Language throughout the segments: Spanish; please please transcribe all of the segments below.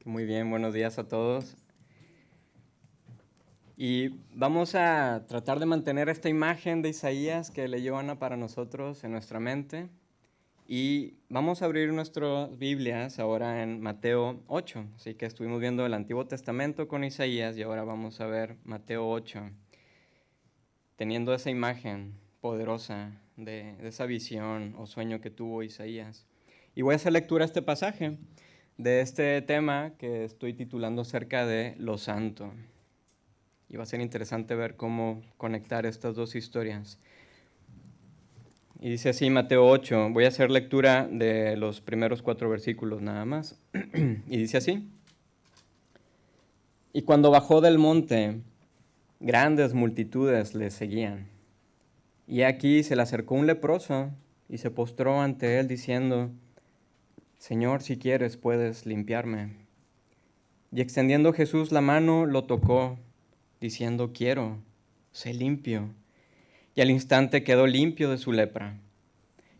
Muy bien, buenos días a todos. Y vamos a tratar de mantener esta imagen de Isaías que leyó Ana para nosotros en nuestra mente. Y vamos a abrir nuestras Biblias ahora en Mateo 8. Así que estuvimos viendo el Antiguo Testamento con Isaías y ahora vamos a ver Mateo 8. Teniendo esa imagen poderosa de esa visión o sueño que tuvo Isaías. Y voy a hacer lectura a este pasaje de este tema que estoy titulando acerca de lo santo. Y va a ser interesante ver cómo conectar estas dos historias. Y dice así Mateo 8, voy a hacer lectura de los primeros 4 versículos nada más. Y dice así: Y cuando bajó del monte, grandes multitudes le seguían. Y aquí se le acercó un leproso y se postró ante él diciendo: Señor, si quieres, puedes limpiarme. Y extendiendo Jesús la mano, lo tocó, diciendo: Quiero, sé limpio. Y al instante quedó limpio de su lepra.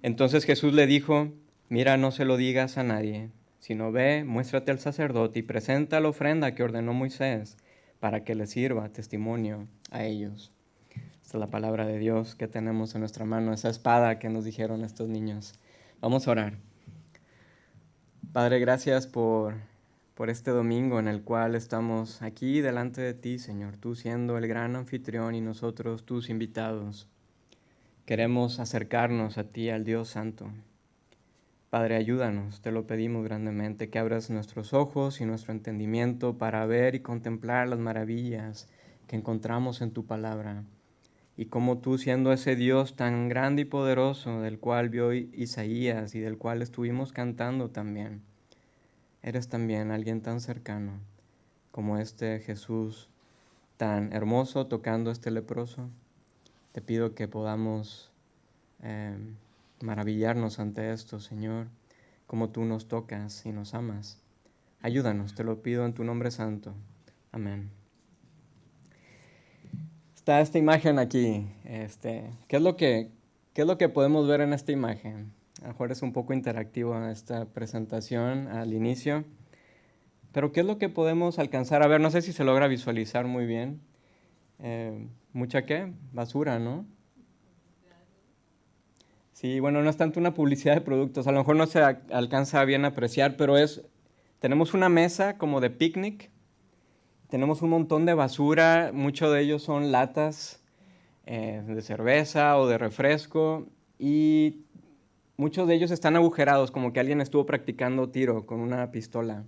Entonces Jesús le dijo: Mira, no se lo digas a nadie, sino ve, muéstrate al sacerdote y presenta la ofrenda que ordenó Moisés para que le sirva testimonio a ellos. Esta es la palabra de Dios que tenemos en nuestra mano, esa espada que nos dijeron estos niños. Vamos a orar. Padre, gracias por este domingo en el cual estamos aquí delante de ti, Señor, tú siendo el gran anfitrión y nosotros tus invitados. Queremos acercarnos a ti, al Dios Santo. Padre, ayúdanos, te lo pedimos grandemente, que abras nuestros ojos y nuestro entendimiento para ver y contemplar las maravillas que encontramos en tu palabra. Y como tú, siendo ese Dios tan grande y poderoso del cual vio Isaías y del cual estuvimos cantando también, eres también alguien tan cercano como este Jesús tan hermoso tocando a este leproso. Te pido que podamos maravillarnos ante esto, Señor, como tú nos tocas y nos amas. Ayúdanos, te lo pido en tu nombre santo. Amén. Está esta imagen aquí. ¿Qué es lo que podemos ver en esta imagen? A lo mejor es un poco interactivo esta presentación al inicio. Pero ¿qué es lo que podemos alcanzar a ver? No sé si se logra visualizar muy bien. ¿Mucha qué? Basura, ¿no? Sí, bueno, no es tanto una publicidad de productos. A lo mejor no se alcanza bien a apreciar, pero tenemos una mesa como de picnic. Tenemos un montón de basura, muchos de ellos son latas de cerveza o de refresco y muchos de ellos están agujerados, como que alguien estuvo practicando tiro con una pistola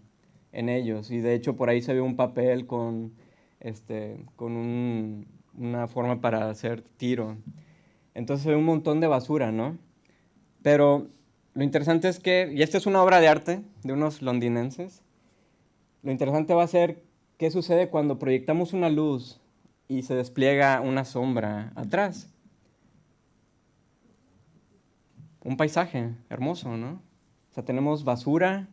en ellos. Y de hecho por ahí se ve un papel con una forma para hacer tiro. Entonces se ve un montón de basura, ¿no? Pero lo interesante es que, y esta es una obra de arte de unos londinenses, lo interesante va a ser qué sucede cuando proyectamos una luz y se despliega una sombra atrás. Un paisaje hermoso, ¿no? O sea, tenemos basura,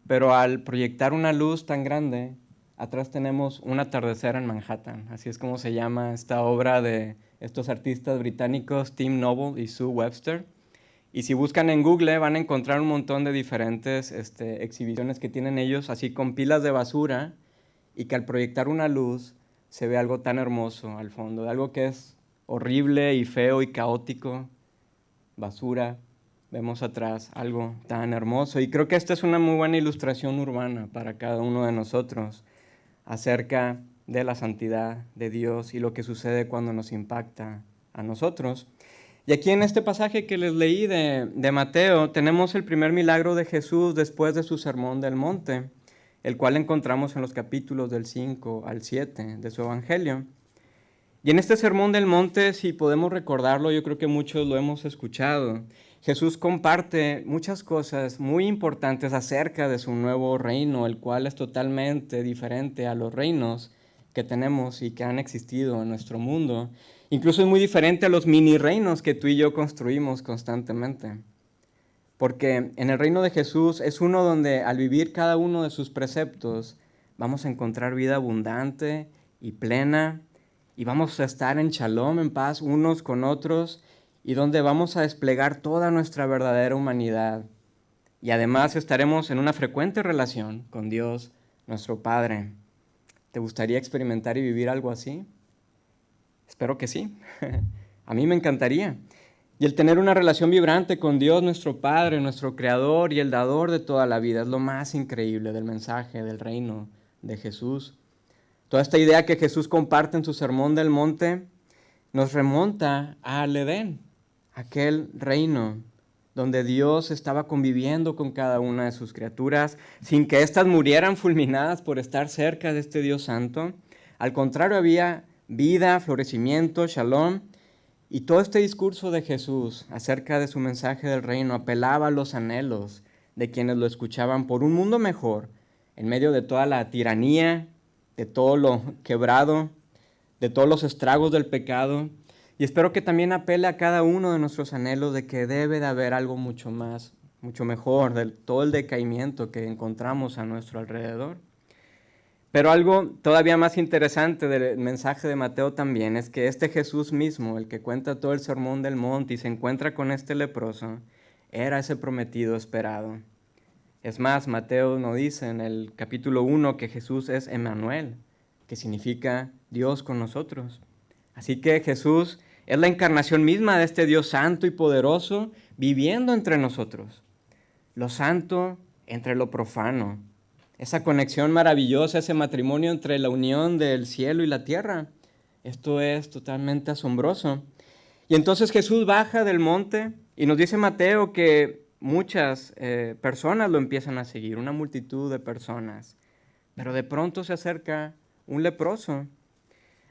pero al proyectar una luz tan grande, atrás tenemos un atardecer en Manhattan. Así es como se llama esta obra de estos artistas británicos, Tim Noble y Sue Webster. Y si buscan en Google van a encontrar un montón de diferentes exhibiciones que tienen ellos, así con pilas de basura, y que al proyectar una luz se ve algo tan hermoso al fondo, algo que es horrible y feo y caótico, basura, vemos atrás algo tan hermoso. Y creo que esta es una muy buena ilustración urbana para cada uno de nosotros acerca de la santidad de Dios y lo que sucede cuando nos impacta a nosotros. Y aquí en este pasaje que les leí de Mateo, tenemos el primer milagro de Jesús después de su sermón del monte, el cual encontramos en los capítulos del 5 al 7 de su evangelio. Y en este sermón del monte, si podemos recordarlo, yo creo que muchos lo hemos escuchado, Jesús comparte muchas cosas muy importantes acerca de su nuevo reino, el cual es totalmente diferente a los reinos que tenemos y que han existido en nuestro mundo. Incluso es muy diferente a los mini reinos que tú y yo construimos constantemente. Porque en el reino de Jesús es uno donde al vivir cada uno de sus preceptos vamos a encontrar vida abundante y plena y vamos a estar en shalom, en paz unos con otros y donde vamos a desplegar toda nuestra verdadera humanidad. Y además estaremos en una frecuente relación con Dios nuestro Padre. ¿Te gustaría experimentar y vivir algo así? Espero que sí. A mí me encantaría. Y el tener una relación vibrante con Dios, nuestro Padre, nuestro Creador y el dador de toda la vida es lo más increíble del mensaje del reino de Jesús. Toda esta idea que Jesús comparte en su Sermón del Monte nos remonta al Edén, aquel reino donde Dios estaba conviviendo con cada una de sus criaturas sin que éstas murieran fulminadas por estar cerca de este Dios santo. Al contrario, había vida, florecimiento, shalom. Y todo este discurso de Jesús acerca de su mensaje del reino apelaba a los anhelos de quienes lo escuchaban por un mundo mejor, en medio de toda la tiranía, de todo lo quebrado, de todos los estragos del pecado. Y espero que también apele a cada uno de nuestros anhelos de que debe de haber algo mucho más, mucho mejor, de todo el decaimiento que encontramos a nuestro alrededor. Pero algo todavía más interesante del mensaje de Mateo también es que este Jesús mismo, el que cuenta todo el sermón del monte y se encuentra con este leproso, era ese prometido esperado. Es más, Mateo nos dice en el capítulo 1 que Jesús es Emmanuel, que significa Dios con nosotros. Así que Jesús es la encarnación misma de este Dios santo y poderoso viviendo entre nosotros. Lo santo entre lo profano. Esa conexión maravillosa, ese matrimonio entre la unión del cielo y la tierra. Esto es totalmente asombroso. Y entonces Jesús baja del monte y nos dice Mateo que muchas personas lo empiezan a seguir, una multitud de personas. Pero de pronto se acerca un leproso.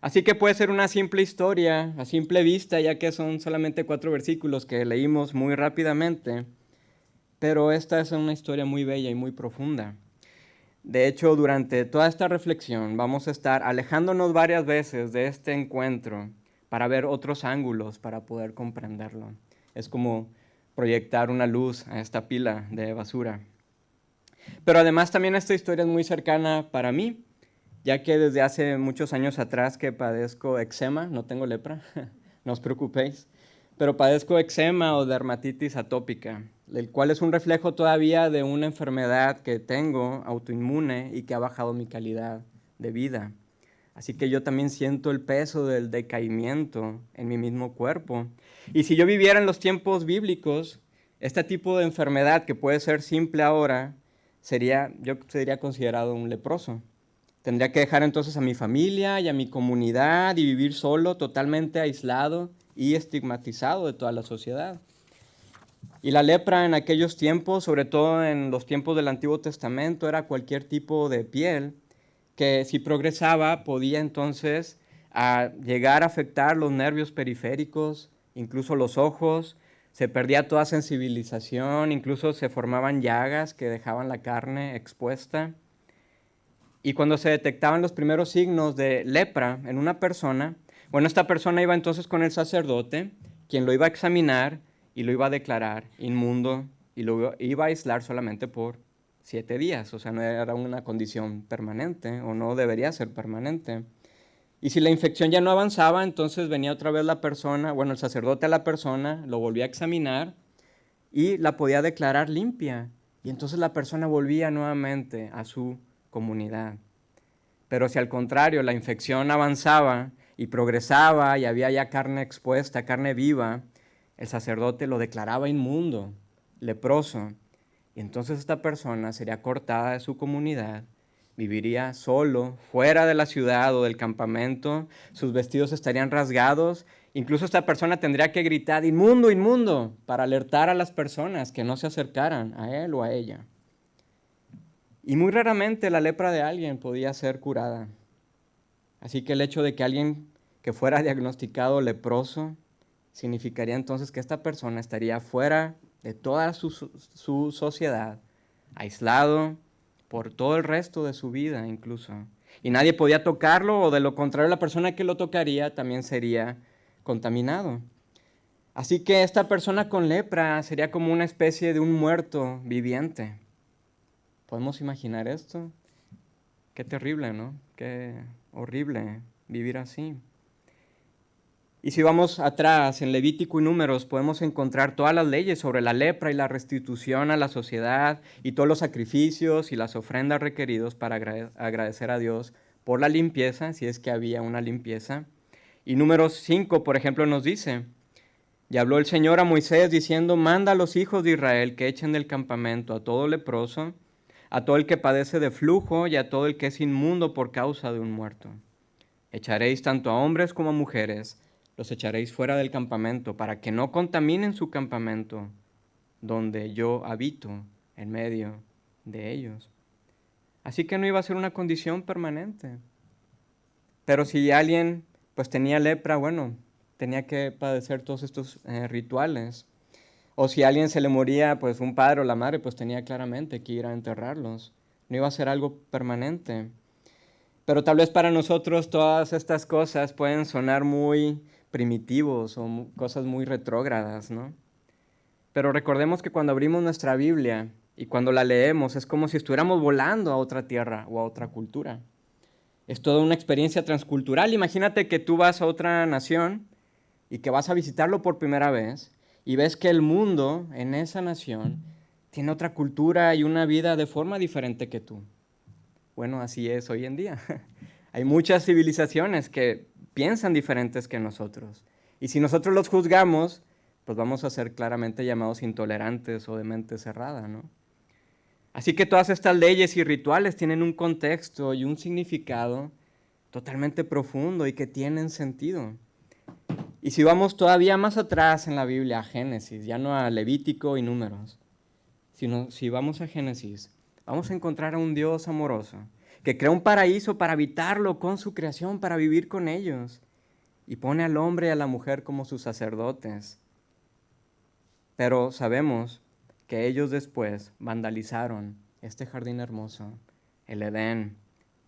Así que puede ser una simple historia, a simple vista, ya que son solamente 4 versículos que leímos muy rápidamente. Pero esta es una historia muy bella y muy profunda. De hecho, durante toda esta reflexión vamos a estar alejándonos varias veces de este encuentro para ver otros ángulos para poder comprenderlo. Es como proyectar una luz a esta pila de basura. Pero además también esta historia es muy cercana para mí, ya que desde hace muchos años atrás que padezco eczema, no tengo lepra, no os preocupéis, pero padezco eczema o dermatitis atópica, el cual es un reflejo todavía de una enfermedad que tengo autoinmune y que ha bajado mi calidad de vida. Así que yo también siento el peso del decaimiento en mi mismo cuerpo. Y si yo viviera en los tiempos bíblicos, este tipo de enfermedad que puede ser simple ahora, yo sería considerado un leproso. Tendría que dejar entonces a mi familia y a mi comunidad y vivir solo, totalmente aislado y estigmatizado de toda la sociedad. Y la lepra en aquellos tiempos, sobre todo en los tiempos del Antiguo Testamento, era cualquier tipo de piel que si progresaba podía entonces llegar a afectar los nervios periféricos, incluso los ojos, se perdía toda sensibilización, incluso se formaban llagas que dejaban la carne expuesta. Y cuando se detectaban los primeros signos de lepra en una persona, bueno, esta persona iba entonces con el sacerdote, quien lo iba a examinar y lo iba a declarar inmundo y lo iba a aislar solamente por 7 días. O sea, no era una condición permanente o no debería ser permanente. Y si la infección ya no avanzaba, entonces venía otra vez la persona, bueno, el sacerdote a la persona, lo volvía a examinar y la podía declarar limpia. Y entonces la persona volvía nuevamente a su comunidad. Pero si al contrario la infección avanzaba y progresaba y había ya carne expuesta, carne viva, el sacerdote lo declaraba inmundo, leproso. Y entonces esta persona sería cortada de su comunidad, viviría solo, fuera de la ciudad o del campamento, sus vestidos estarían rasgados, incluso esta persona tendría que gritar, inmundo, inmundo, para alertar a las personas que no se acercaran a él o a ella. Y muy raramente la lepra de alguien podía ser curada. Así que el hecho de que alguien que fuera diagnosticado leproso significaría entonces que esta persona estaría fuera de toda su sociedad, aislado por todo el resto de su vida incluso. Y nadie podía tocarlo, o de lo contrario la persona que lo tocaría también sería contaminado. Así que esta persona con lepra sería como una especie de un muerto viviente. ¿Podemos imaginar esto? Qué terrible, ¿no? Qué horrible vivir así. Y si vamos atrás, en Levítico y Números, podemos encontrar todas las leyes sobre la lepra y la restitución a la sociedad y todos los sacrificios y las ofrendas requeridos para agradecer a Dios por la limpieza, si es que había una limpieza. Y Números 5, por ejemplo, nos dice, y habló el Señor a Moisés diciendo, manda a los hijos de Israel que echen del campamento a todo leproso, a todo el que padece de flujo y a todo el que es inmundo por causa de un muerto. Echaréis tanto a hombres como a mujeres, los echaréis fuera del campamento, para que no contaminen su campamento, donde yo habito en medio de ellos. Así que no iba a ser una condición permanente. Pero si alguien pues tenía lepra, bueno, tenía que padecer todos estos rituales. O si a alguien se le moría, pues un padre o la madre, pues tenía claramente que ir a enterrarlos. No iba a ser algo permanente. Pero tal vez para nosotros todas estas cosas pueden sonar muy primitivos o cosas muy retrógradas, ¿no? Pero recordemos que cuando abrimos nuestra Biblia y cuando la leemos es como si estuviéramos volando a otra tierra o a otra cultura. Es toda una experiencia transcultural. Imagínate que tú vas a otra nación y que vas a visitarlo por primera vez y ves que el mundo en esa nación tiene otra cultura y una vida de forma diferente que tú. Bueno, así es hoy en día. Hay muchas civilizaciones que piensan diferentes que nosotros. Y si nosotros los juzgamos, pues vamos a ser claramente llamados intolerantes o de mente cerrada, ¿no? Así que todas estas leyes y rituales tienen un contexto y un significado totalmente profundo y que tienen sentido. Y si vamos todavía más atrás en la Biblia, a Génesis, ya no a Levítico y Números, sino si vamos a Génesis, vamos a encontrar a un Dios amoroso que crea un paraíso para habitarlo con su creación, para vivir con ellos, y pone al hombre y a la mujer como sus sacerdotes. Pero sabemos que ellos después vandalizaron este jardín hermoso, el Edén,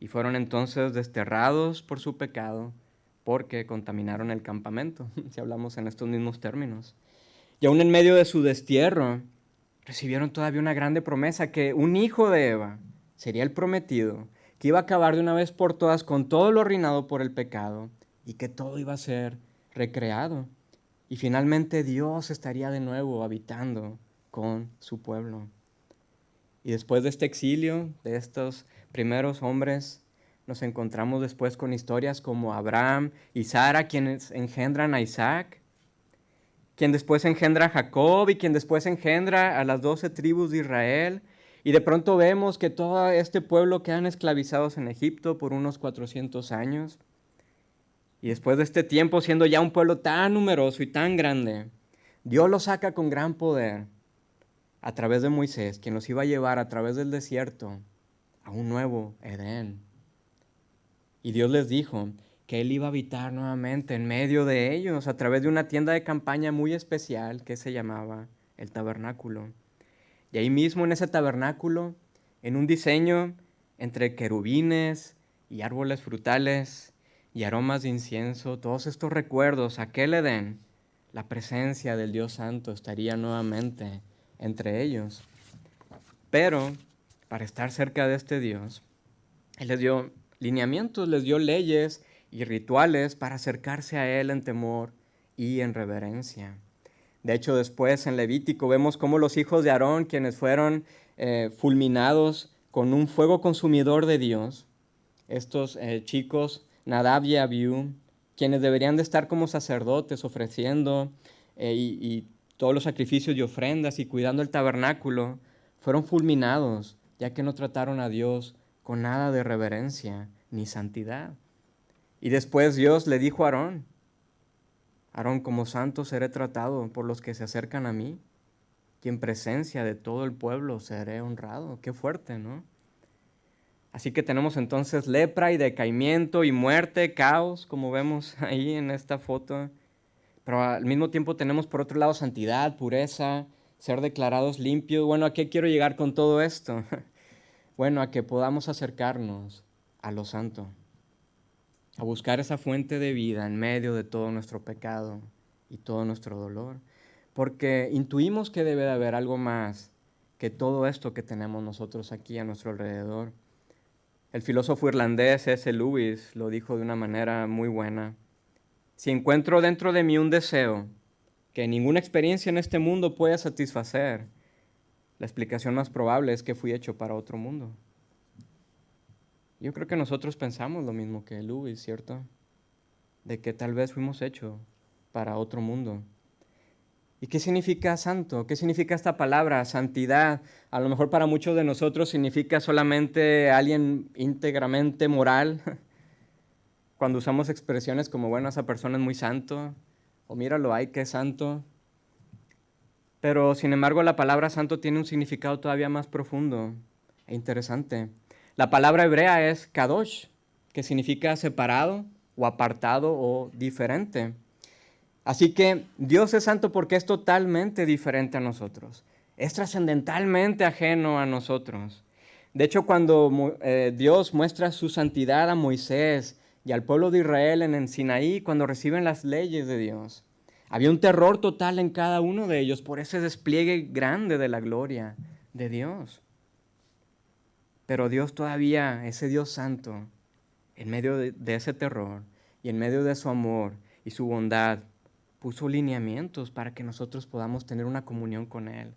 y fueron entonces desterrados por su pecado porque contaminaron el campamento, si hablamos en estos mismos términos. Y aún en medio de su destierro, recibieron todavía una grande promesa, que un hijo de Eva sería el prometido, que iba a acabar de una vez por todas con todo lo arruinado por el pecado y que todo iba a ser recreado. Y finalmente Dios estaría de nuevo habitando con su pueblo. Y después de este exilio, de estos primeros hombres, nos encontramos después con historias como Abraham y Sara, quienes engendran a Isaac, quien después engendra a Jacob y quien después engendra a las 12 tribus de Israel. Y de pronto vemos que todo este pueblo quedan esclavizados en Egipto por unos 400 años. Y después de este tiempo, siendo ya un pueblo tan numeroso y tan grande, Dios los saca con gran poder a través de Moisés, quien los iba a llevar a través del desierto a un nuevo Edén. Y Dios les dijo que Él iba a habitar nuevamente en medio de ellos a través de una tienda de campaña muy especial que se llamaba el tabernáculo. Y ahí mismo en ese tabernáculo, en un diseño entre querubines y árboles frutales y aromas de incienso, todos estos recuerdos, aquel Edén, la presencia del Dios Santo estaría nuevamente entre ellos. Pero para estar cerca de este Dios, Él les dio lineamientos, les dio leyes y rituales para acercarse a Él en temor y en reverencia. De hecho, después en Levítico vemos cómo los hijos de Aarón, quienes fueron fulminados con un fuego consumidor de Dios, estos chicos, Nadab y Abiú, quienes deberían de estar como sacerdotes ofreciendo y todos los sacrificios y ofrendas y cuidando el tabernáculo, fueron fulminados, ya que no trataron a Dios con nada de reverencia ni santidad. Y después Dios le dijo a Aarón, Aarón, como santo seré tratado por los que se acercan a mí, y en presencia de todo el pueblo seré honrado. Qué fuerte, ¿no? Así que tenemos entonces lepra y decaimiento y muerte, caos, como vemos ahí en esta foto. Pero al mismo tiempo tenemos por otro lado santidad, pureza, ser declarados limpios. Bueno, ¿a qué quiero llegar con todo esto? Bueno, a que podamos acercarnos a lo santo, a buscar esa fuente de vida en medio de todo nuestro pecado y todo nuestro dolor. Porque intuimos que debe de haber algo más que todo esto que tenemos nosotros aquí a nuestro alrededor. El filósofo irlandés C.S. Lewis lo dijo de una manera muy buena. Si encuentro dentro de mí un deseo que ninguna experiencia en este mundo pueda satisfacer, la explicación más probable es que fui hecho para otro mundo. Yo creo que nosotros pensamos lo mismo que Luis, ¿cierto? De que tal vez fuimos hechos para otro mundo. ¿Y qué significa santo? ¿Qué significa esta palabra, santidad? A lo mejor para muchos de nosotros significa solamente alguien íntegramente moral. Cuando usamos expresiones como, bueno, esa persona es muy santo, o míralo, ay, qué santo. Pero, sin embargo, la palabra santo tiene un significado todavía más profundo e interesante. La palabra hebrea es kadosh, que significa separado o apartado o diferente. Así que Dios es santo porque es totalmente diferente a nosotros. Es trascendentalmente ajeno a nosotros. De hecho, cuando Dios muestra su santidad a Moisés y al pueblo de Israel en el Sinaí, cuando reciben las leyes de Dios, había un terror total en cada uno de ellos por ese despliegue grande de la gloria de Dios. Pero Dios todavía, ese Dios santo, en medio de ese terror y en medio de su amor y su bondad, puso lineamientos para que nosotros podamos tener una comunión con Él,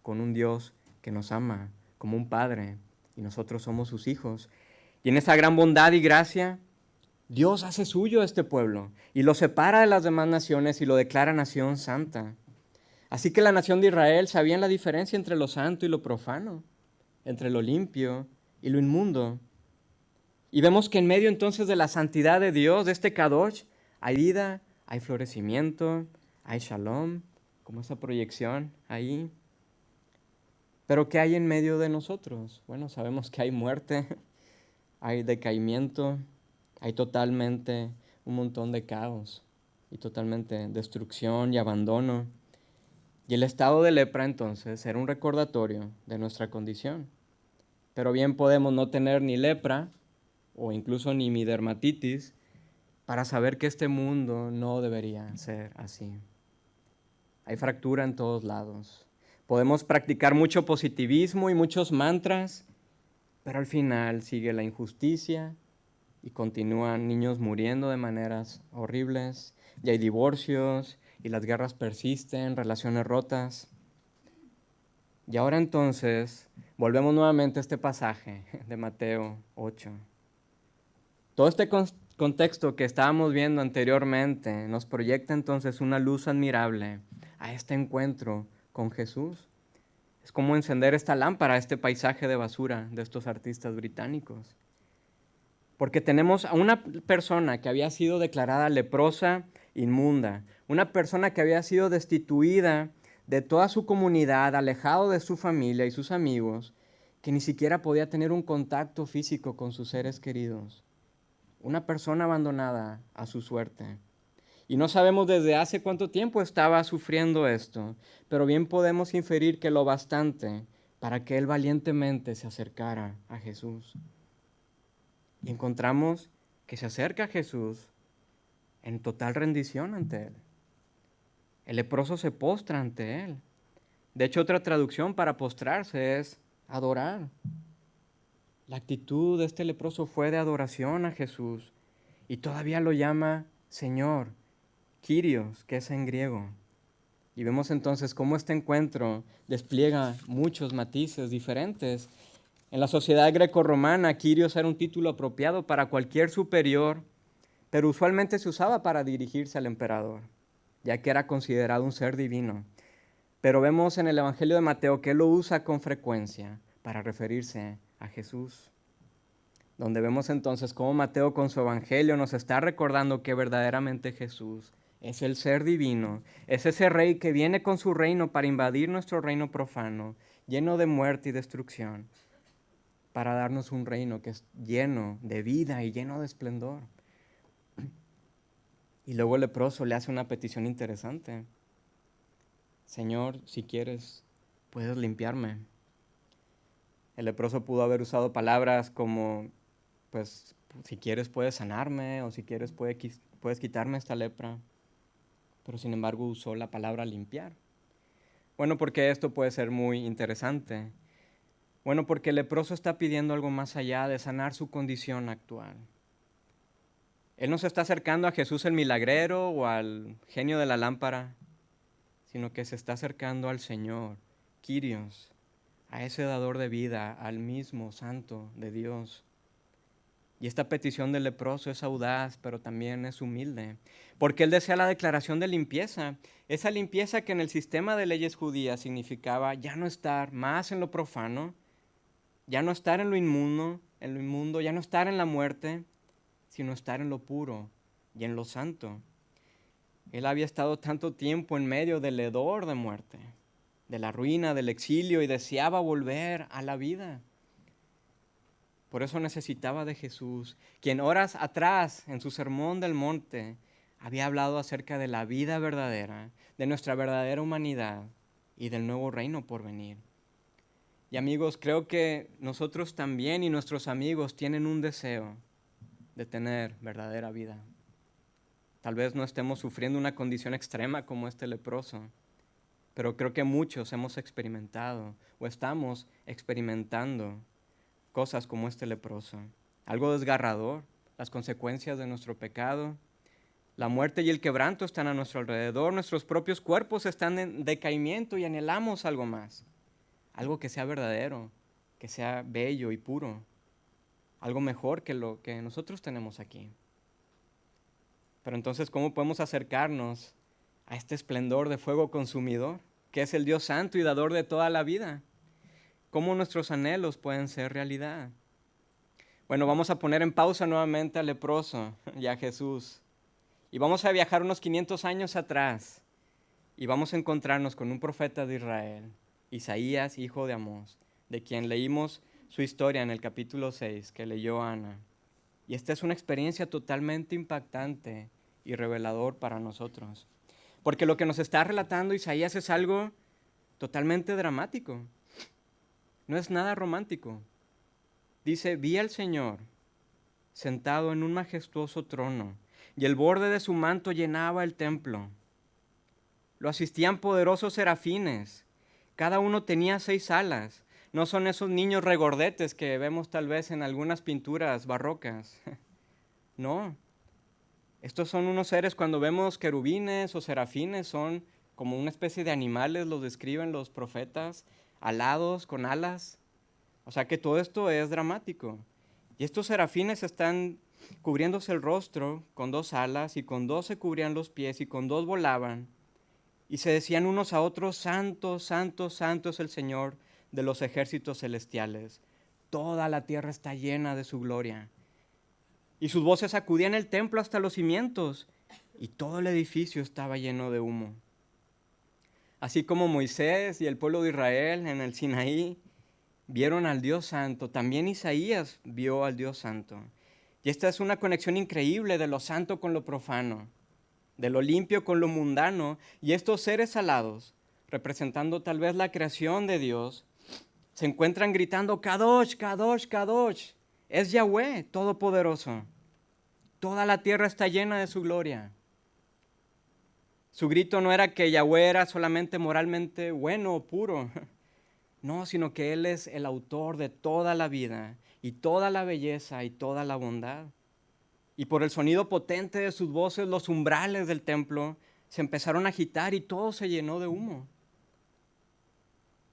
con un Dios que nos ama como un Padre y nosotros somos sus hijos. Y en esa gran bondad y gracia, Dios hace suyo a este pueblo y lo separa de las demás naciones y lo declara nación santa. Así que la nación de Israel sabía la diferencia entre lo santo y lo profano, entre lo limpio y lo inmundo. Y vemos que en medio entonces de la santidad de Dios, de este Kadosh, hay vida, hay florecimiento, hay shalom, como esa proyección ahí. Pero ¿qué hay en medio de nosotros? Bueno, sabemos que hay muerte, hay decaimiento, hay totalmente un montón de caos y totalmente destrucción y abandono. Y el estado de lepra entonces era un recordatorio de nuestra condición. Pero bien podemos no tener ni lepra o incluso ni mi dermatitis para saber que este mundo no debería ser así. Hay fractura en todos lados. Podemos practicar mucho positivismo y muchos mantras, pero al final sigue la injusticia y continúan niños muriendo de maneras horribles, y hay divorcios y las guerras persisten, relaciones rotas. Y ahora entonces volvemos nuevamente a este pasaje de Mateo 8. Todo este contexto que estábamos viendo anteriormente nos proyecta entonces una luz admirable a este encuentro con Jesús. Es como encender esta lámpara a este paisaje de basura de estos artistas británicos. Porque tenemos a una persona que había sido declarada leprosa, inmunda, una persona que había sido destituida de toda su comunidad, alejado de su familia y sus amigos, que ni siquiera podía tener un contacto físico con sus seres queridos. Una persona abandonada a su suerte. Y no sabemos desde hace cuánto tiempo estaba sufriendo esto, pero bien podemos inferir que lo bastante para que él valientemente se acercara a Jesús. Y encontramos que se acerca a Jesús en total rendición ante él. El leproso se postra ante él. De hecho, otra traducción para postrarse es adorar. La actitud de este leproso fue de adoración a Jesús y todavía lo llama Señor, Kyrios, que es en griego. Y vemos entonces cómo este encuentro despliega muchos matices diferentes. En la sociedad grecorromana, Kyrios era un título apropiado para cualquier superior, pero usualmente se usaba para dirigirse al emperador, ya que era considerado un ser divino. Pero vemos en el Evangelio de Mateo que él lo usa con frecuencia para referirse a Jesús, donde vemos entonces cómo Mateo con su Evangelio nos está recordando que verdaderamente Jesús es el ser divino, es ese rey que viene con su reino para invadir nuestro reino profano, lleno de muerte y destrucción, para darnos un reino que es lleno de vida y lleno de esplendor. Y luego el leproso le hace una petición interesante. Señor, si quieres, puedes limpiarme. El leproso pudo haber usado palabras como, pues, si quieres puedes sanarme, o si quieres puedes quitarme esta lepra. Pero sin embargo usó la palabra limpiar. Bueno, porque esto puede ser muy interesante. Bueno, porque el leproso está pidiendo algo más allá de sanar su condición actual. Él no se está acercando a Jesús el milagrero o al genio de la lámpara, sino que se está acercando al Señor, Kyrios, a ese dador de vida, al mismo Santo de Dios. Y esta petición del leproso es audaz, pero también es humilde, porque él desea la declaración de limpieza, esa limpieza que en el sistema de leyes judías significaba ya no estar más en lo profano, ya no estar en lo inmundo, ya no estar en la muerte, sino estar en lo puro y en lo santo. Él había estado tanto tiempo en medio del hedor de muerte, de la ruina, del exilio, y deseaba volver a la vida. Por eso necesitaba de Jesús, quien horas atrás, en su sermón del monte, había hablado acerca de la vida verdadera, de nuestra verdadera humanidad y del nuevo reino por venir. Y amigos, creo que nosotros también y nuestros amigos tienen un deseo de tener verdadera vida. Tal vez no estemos sufriendo una condición extrema como este leproso, pero creo que muchos hemos experimentado o estamos experimentando cosas como este leproso. Algo desgarrador, las consecuencias de nuestro pecado. La muerte y el quebranto están a nuestro alrededor, nuestros propios cuerpos están en decaimiento y anhelamos algo más. Algo que sea verdadero, que sea bello y puro. Algo mejor que lo que nosotros tenemos aquí. Pero entonces, ¿cómo podemos acercarnos a este esplendor de fuego consumidor, que es el Dios Santo y dador de toda la vida? ¿Cómo nuestros anhelos pueden ser realidad? Bueno, vamos a poner en pausa nuevamente al leproso y a Jesús. Y vamos a viajar unos 500 años atrás. Y vamos a encontrarnos con un profeta de Israel, Isaías, hijo de Amós, de quien leímos su historia en el capítulo 6 que leyó Ana. Y esta es una experiencia totalmente impactante y revelador para nosotros. Porque lo que nos está relatando Isaías es algo totalmente dramático. No es nada romántico. Dice, vi al Señor sentado en un majestuoso trono, y el borde de su manto llenaba el templo. Lo asistían poderosos serafines. Cada uno tenía 6 alas. No son esos niños regordetes que vemos tal vez en algunas pinturas barrocas. No. Estos son unos seres, cuando vemos querubines o serafines, son como una especie de animales, los describen los profetas, alados, con alas. O sea que todo esto es dramático. Y estos serafines están cubriéndose el rostro con 2 alas, y con 2 se cubrían los pies, y con 2 volaban. Y se decían unos a otros, santo, santo, santo es el Señor de los ejércitos celestiales. Toda la tierra está llena de su gloria. Y sus voces sacudían el templo hasta los cimientos, y todo el edificio estaba lleno de humo. Así como Moisés y el pueblo de Israel en el Sinaí vieron al Dios Santo, también Isaías vio al Dios Santo. Y esta es una conexión increíble de lo santo con lo profano, de lo limpio con lo mundano, y estos seres alados, representando tal vez la creación de Dios, se encuentran gritando, Kadosh, Kadosh, Kadosh, es Yahweh Todopoderoso. Toda la tierra está llena de su gloria. Su grito no era que Yahweh era solamente moralmente bueno o puro, no, sino que Él es el autor de toda la vida y toda la belleza y toda la bondad. Y por el sonido potente de sus voces, los umbrales del templo se empezaron a agitar y todo se llenó de humo.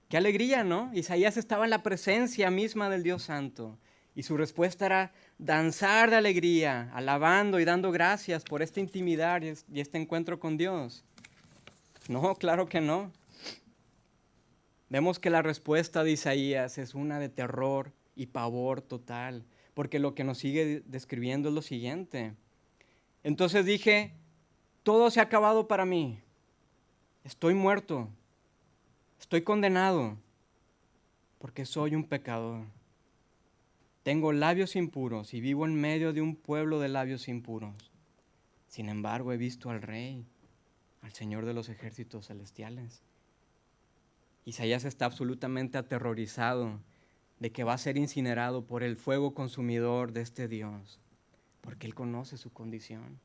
Qué alegría, ¿no? Isaías estaba en la presencia misma del Dios Santo y su respuesta era danzar de alegría, alabando y dando gracias por esta intimidad y este encuentro con Dios. No, claro que no. Vemos que la respuesta de Isaías es una de terror y pavor total, porque lo que nos sigue describiendo es lo siguiente. Entonces dije, todo se ha acabado para mí, estoy muerto, estoy condenado, porque soy un pecador. Tengo labios impuros y vivo en medio de un pueblo de labios impuros. Sin embargo, he visto al Rey, al Señor de los ejércitos celestiales. Isaías está absolutamente aterrorizado de que va a ser incinerado por el fuego consumidor de este Dios, porque Él conoce su condición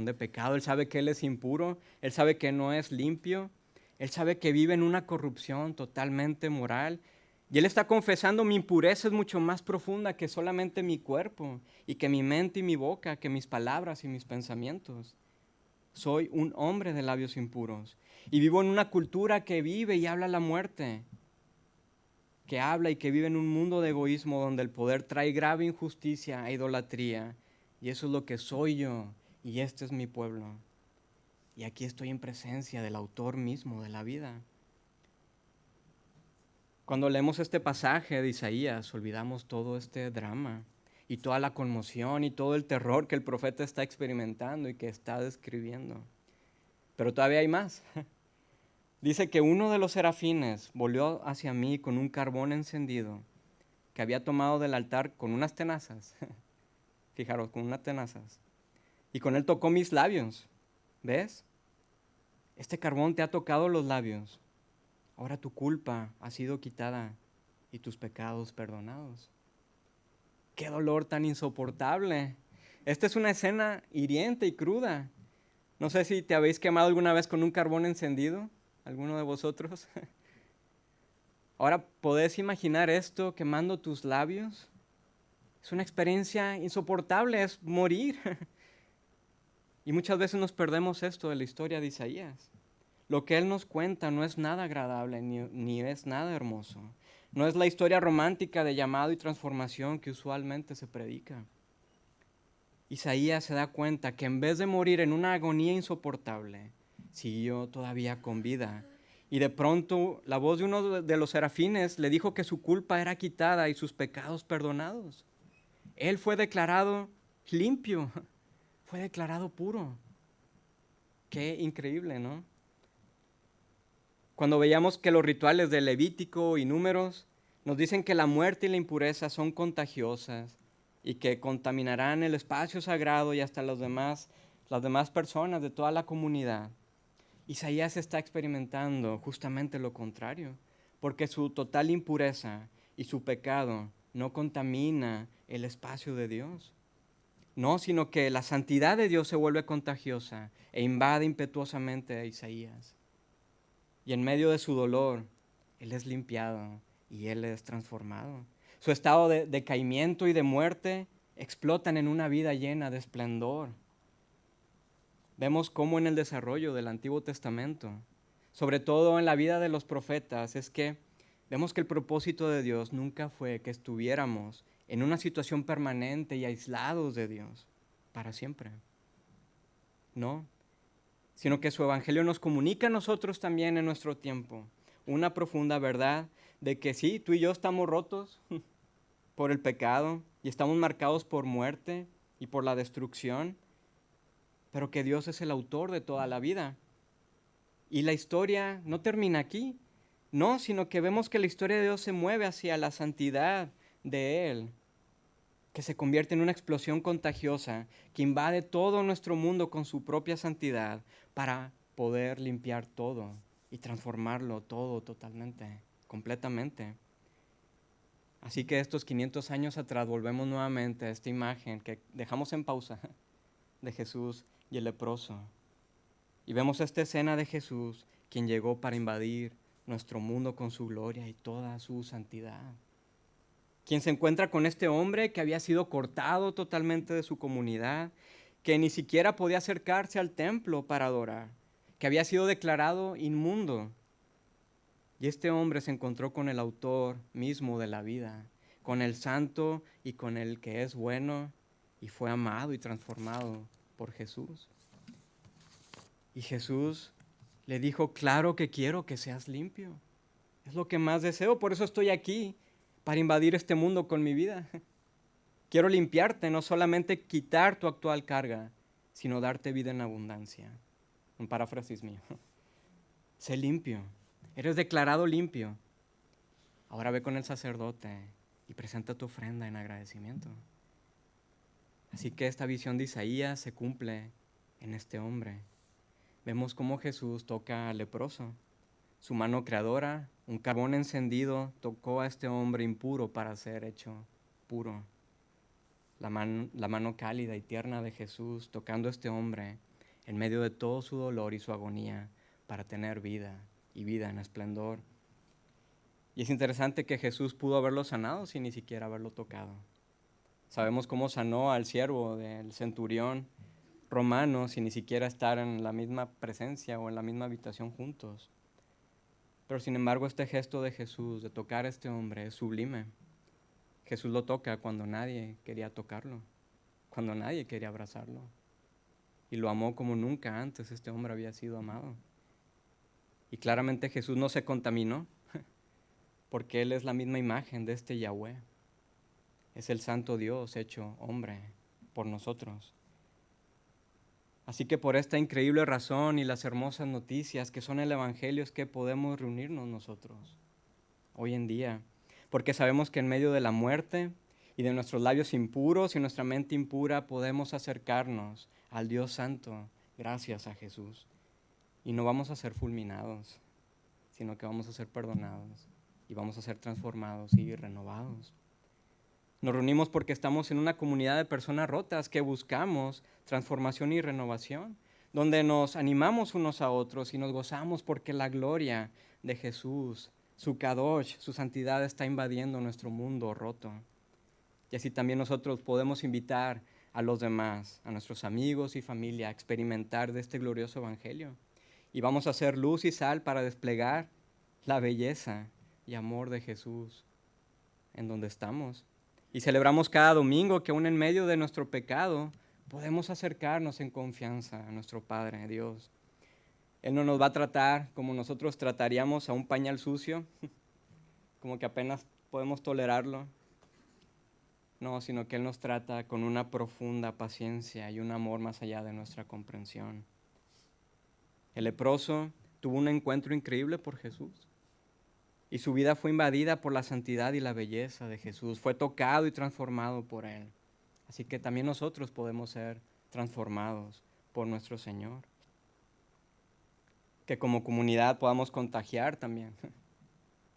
de pecado. Él sabe que Él es impuro, Él sabe que no es limpio, Él sabe que vive en una corrupción totalmente moral, Y él está confesando: mi impureza es mucho más profunda que solamente mi cuerpo, y que mi mente y mi boca, que mis palabras y mis pensamientos. Soy un hombre de labios impuros, y vivo en una cultura que vive y habla la muerte, que habla y que vive en un mundo de egoísmo donde el poder trae grave injusticia e idolatría. Y eso es lo que soy yo, y este es mi pueblo. Y aquí estoy en presencia del autor mismo de la vida. Cuando leemos este pasaje de Isaías, olvidamos todo este drama y toda la conmoción y todo el terror que el profeta está experimentando y que está describiendo. Pero todavía hay más. Dice que uno de los serafines volvió hacia mí con un carbón encendido que había tomado del altar con unas tenazas. Fijaros, con unas tenazas. Y con él tocó mis labios. ¿Ves? Este carbón te ha tocado los labios. Ahora tu culpa ha sido quitada y tus pecados perdonados. ¡Qué dolor tan insoportable! Esta es una escena hiriente y cruda. No sé si te habéis quemado alguna vez con un carbón encendido, alguno de vosotros. Ahora, ¿podés imaginar esto quemando tus labios? Es una experiencia insoportable, es morir. Y muchas veces nos perdemos esto de la historia de Isaías. Lo que él nos cuenta no es nada agradable ni es nada hermoso. No es la historia romántica de llamado y transformación que usualmente se predica. Isaías se da cuenta que en vez de morir en una agonía insoportable, siguió todavía con vida. Y de pronto la voz de uno de los serafines le dijo que su culpa era quitada y sus pecados perdonados. Él fue declarado limpio, fue declarado puro. Qué increíble, ¿no? Cuando veíamos que los rituales de Levítico y Números nos dicen que la muerte y la impureza son contagiosas y que contaminarán el espacio sagrado y hasta las demás personas de toda la comunidad, Isaías está experimentando justamente lo contrario, porque su total impureza y su pecado no contamina el espacio de Dios. No, sino que la santidad de Dios se vuelve contagiosa e invade impetuosamente a Isaías. Y en medio de su dolor, Él es limpiado y Él es transformado. Su estado de decaimiento y de muerte explotan en una vida llena de esplendor. Vemos cómo en el desarrollo del Antiguo Testamento, sobre todo en la vida de los profetas, es que vemos que el propósito de Dios nunca fue que estuviéramos en una situación permanente y aislados de Dios para siempre. No, sino que su evangelio nos comunica a nosotros también en nuestro tiempo una profunda verdad de que sí, tú y yo estamos rotos por el pecado y estamos marcados por muerte y por la destrucción, pero que Dios es el autor de toda la vida. Y la historia no termina aquí, no, sino que vemos que la historia de Dios se mueve hacia la santidad de Él, que se convierte en una explosión contagiosa que invade todo nuestro mundo con su propia santidad para poder limpiar todo y transformarlo todo totalmente, completamente. Así que estos 500 años atrás volvemos nuevamente a esta imagen que dejamos en pausa de Jesús y el leproso. Y vemos esta escena de Jesús, quien llegó para invadir nuestro mundo con su gloria y toda su santidad. Quien se encuentra con este hombre que había sido cortado totalmente de su comunidad, que ni siquiera podía acercarse al templo para adorar, que había sido declarado inmundo. Y este hombre se encontró con el autor mismo de la vida, con el santo y con el que es bueno, y fue amado y transformado por Jesús. Y Jesús le dijo: claro que quiero que seas limpio. Es lo que más deseo, por eso estoy aquí, para invadir este mundo con mi vida. Quiero limpiarte, no solamente quitar tu actual carga, sino darte vida en abundancia. Un paráfrasis mío. Sé limpio. Eres declarado limpio. Ahora ve con el sacerdote y presenta tu ofrenda en agradecimiento. Así que esta visión de Isaías se cumple en este hombre. Vemos cómo Jesús toca al leproso. Su mano creadora, un carbón encendido, tocó a este hombre impuro para ser hecho puro. La mano cálida y tierna de Jesús tocando a este hombre en medio de todo su dolor y su agonía para tener vida y vida en esplendor. Y es interesante que Jesús pudo haberlo sanado sin ni siquiera haberlo tocado. Sabemos cómo sanó al siervo del centurión romano sin ni siquiera estar en la misma presencia o en la misma habitación juntos. Pero sin embargo, este gesto de Jesús de tocar a este hombre es sublime. Jesús lo toca cuando nadie quería tocarlo, cuando nadie quería abrazarlo. Y lo amó como nunca antes este hombre había sido amado. Y claramente Jesús no se contaminó, porque Él es la misma imagen de este Yahweh. Es el santo Dios hecho hombre por nosotros. Así que por esta increíble razón y las hermosas noticias que son el Evangelio es que podemos reunirnos nosotros hoy en día, porque sabemos que en medio de la muerte y de nuestros labios impuros y nuestra mente impura podemos acercarnos al Dios Santo gracias a Jesús. Y no vamos a ser fulminados, sino que vamos a ser perdonados y vamos a ser transformados y renovados. Nos reunimos porque estamos en una comunidad de personas rotas que buscamos transformación y renovación, donde nos animamos unos a otros y nos gozamos porque la gloria de Jesús, su Kadosh, su santidad está invadiendo nuestro mundo roto. Y así también nosotros podemos invitar a los demás, a nuestros amigos y familia, a experimentar de este glorioso evangelio. Y vamos a ser luz y sal para desplegar la belleza y amor de Jesús en donde estamos. Y celebramos cada domingo que aún en medio de nuestro pecado podemos acercarnos en confianza a nuestro Padre, Dios. Él no nos va a tratar como nosotros trataríamos a un pañal sucio, como que apenas podemos tolerarlo. No, sino que Él nos trata con una profunda paciencia y un amor más allá de nuestra comprensión. El leproso tuvo un encuentro increíble por Jesús. Y su vida fue invadida por la santidad y la belleza de Jesús. Fue tocado y transformado por Él. Así que también nosotros podemos ser transformados por nuestro Señor. Que como comunidad podamos contagiar también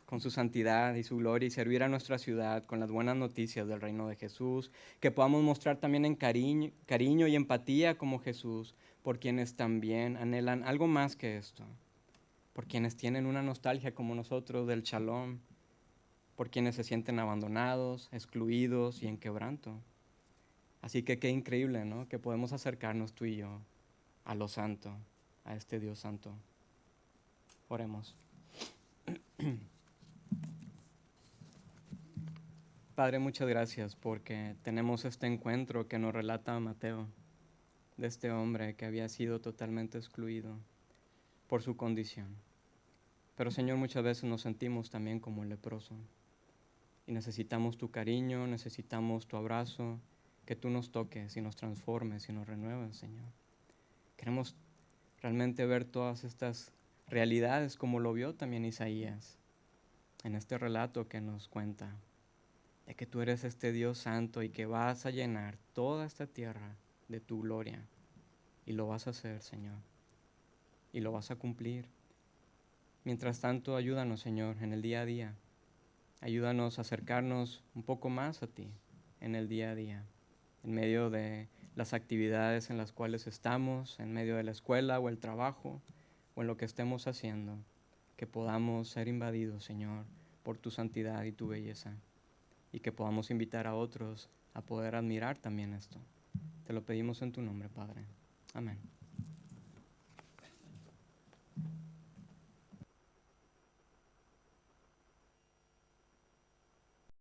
con su santidad y su gloria y servir a nuestra ciudad con las buenas noticias del reino de Jesús. Que podamos mostrar también en cariño y empatía como Jesús por quienes también anhelan algo más que esto. Por quienes tienen una nostalgia como nosotros del shalom, por quienes se sienten abandonados, excluidos y en quebranto. Así que qué increíble, ¿no? Que podemos acercarnos tú y yo a lo santo, a este Dios santo. Oremos. Padre, muchas gracias porque tenemos este encuentro que nos relata Mateo, de este hombre que había sido totalmente excluido por su condición. Pero Señor, muchas veces nos sentimos también como el leproso y necesitamos tu cariño, necesitamos tu abrazo, que tú nos toques y nos transformes y nos renueves, Señor. Queremos realmente ver todas estas realidades como lo vio también Isaías en este relato que nos cuenta, de que tú eres este Dios santo y que vas a llenar toda esta tierra de tu gloria. Y lo vas a hacer, Señor, y lo vas a cumplir. Mientras tanto, ayúdanos, Señor, en el día a día. Ayúdanos a acercarnos un poco más a ti en el día a día, en medio de las actividades en las cuales estamos, en medio de la escuela o el trabajo, o en lo que estemos haciendo, que podamos ser invadidos, Señor, por tu santidad y tu belleza, y que podamos invitar a otros a poder admirar también esto. Te lo pedimos en tu nombre, Padre. Amén.